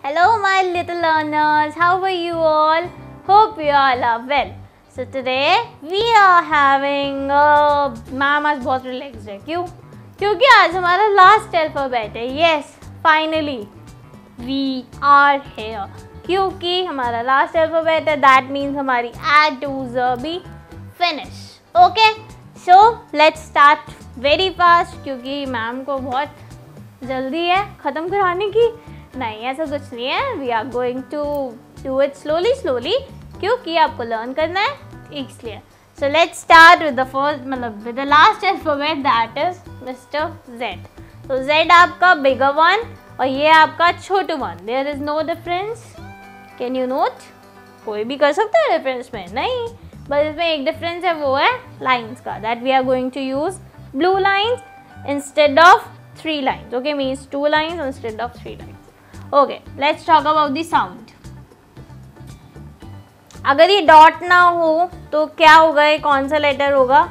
Hello my little learners, how are you all? Hope you all are well. So today we are having ma'am आज बहुत relaxed है. क्यों? क्योंकि आज हमारा लास्ट अल्फ़ाबेट है. Yes, finally we are here. क्योंकि हमारा लास्ट अल्फ़ाबेट है, दैट मीन्स हमारी A to Z भी finish. Okay, so let's start very fast क्योंकि मैम को बहुत जल्दी है ख़त्म कराने की. नहीं, ऐसा कुछ नहीं है. We are going to do it slowly क्योंकि आपको लर्न करना है इसलिए. So let's start with the first, मतलब with the last alphabet, that is mister Z. तो जेड आपका बिगर वन और ये आपका छोटू one. There is no difference. Can you note? कोई भी कर सकता है डिफरेंस में, नहीं, बस इसमें एक डिफरेंस है, वो है लाइन्स का. That we are going to use blue lines instead of 3 lines. Okay, means 2 lines instead of 3 lines. Okay, let's talk about the sound. अगर ये डॉट ना हो तो क्या होगा? ये कौन सा लेटर होगा,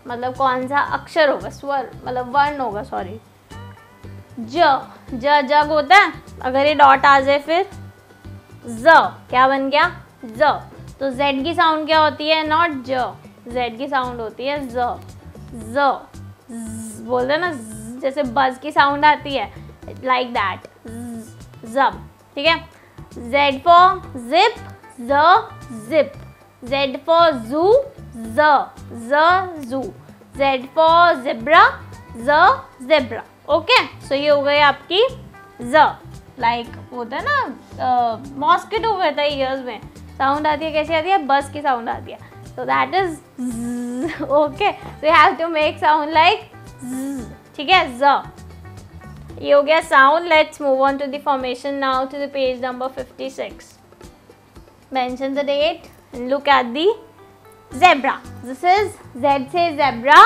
मतलब कौन सा अक्षर होगा, स्वर मतलब वर्ण होगा, सॉरी, जग होता है. अगर ये डॉट आ जाए फिर ज, क्या बन गया? ज. तो जेड की साउंड क्या होती है? नॉट ज, जेड की साउंड होती है ज. बोलते हैं ना, जैसे बज की साउंड आती है, लाइक दैट, जब. ठीक है. जेड फॉर जिप, ज जिप. जेड फॉर जू, ज जू. जेड फॉर जिब्रा, ज जिब्रा. ओके, सो ये हो गई आपकी ज. लाइक होता है ना, मॉस्किटो होता है ईयर्स में, साउंड आती है, कैसी आती है? बस की साउंड आती है. So that is z. Okay, so you have to make sound like z. ठीक है, z. ये हो गया sound. Let's move on to the formation now to the page number 56. Mention the date and look at the zebra. This is Z says zebra,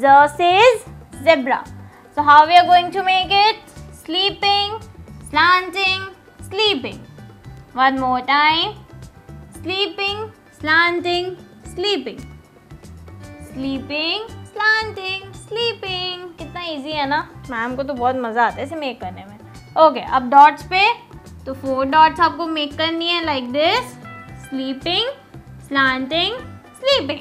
Z says zebra. So how we are going to make it? Sleeping, slanting, sleeping. One more time. Sleeping, slanting, sleeping. Sleeping, slanting, sleeping. कितना easy है ना. Ma'am को तो बहुत मज़ा आता है इसे मेक करने में. ओके, अब डॉट्स पे, तो 4 डॉट्स आपको मेक करनी है like this. Sleeping, slanting, sleeping.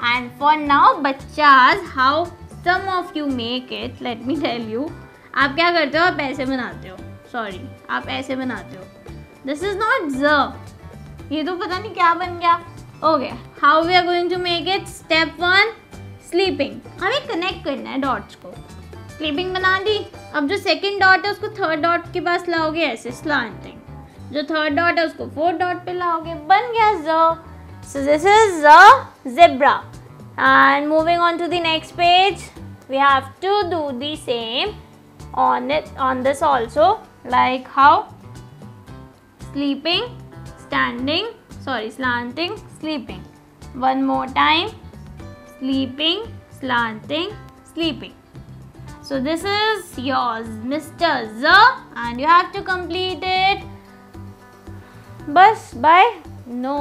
And for now बच्चास, how some of you make it, let me tell you. आप क्या करते हो? आप ऐसे बनाते हो, सॉरी, आप ऐसे बनाते हो. दिस इज नॉट ज. ये तो पता नहीं क्या बन गया. Okay, how we are going to make it? Step 1, sleeping. हमें कनेक्ट करना है डॉट्स को. स्लीपिंग बना दी. अब जो सेकंड डॉट है उसको थर्ड डॉट के पास लाओगे ऐसे स्लैंटिंग. जो थर्ड डॉट है उसको फोर्थ डॉट पे लाओगे, बन गया Z. So this is Z zebra. And moving on to the next page, we have to do the same on it, on this also, like how sleeping, standing, sorry, slanting, sleeping. One more time. Sleeping, slanting, sleeping. So this is yours, Mr. Z, and you have to complete it. बस bye. No,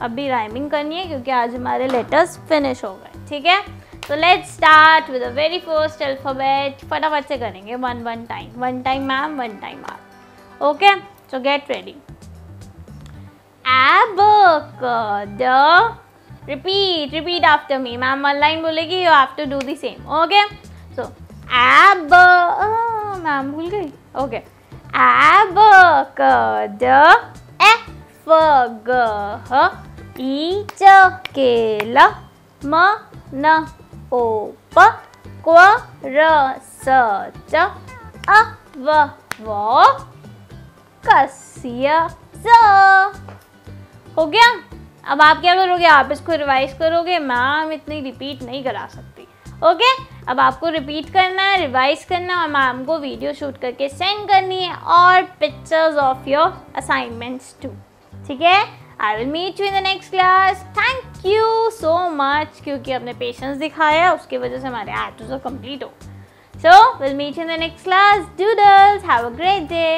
अभी rhyming करनी है क्योंकि आज हमारे letters finish हो गए. ठीक है. So let's start with the very first alphabet. फटाफट से करेंगे one time. One time ma'am, one time R. Okay? So get ready. Abacada. Repeat after me. Ma'am one line बोलेगी, you have to do the same. Okay? So ma'am भूल गई. Okay. Abacada. F-G-H I-J-K-L M-N O-P Q-R-S-T A-V-W कस्य ज. हो गया. अब आप क्या करोगे? आप इसको रिवाइज करोगे. मैम इतनी रिपीट नहीं करा सकती. ओके, अब आपको रिपीट करना है, रिवाइज करना है और मैम को वीडियो शूट करके सेंड करनी है और pictures of your assignments too. ठीक है. I will meet you in the next class. Thank you so much क्योंकि आपने पेशेंस दिखाया, उसकी वजह से हमारे एप्स कंप्लीट हो. So we'll meet you in the next class. Doodles, have a great day.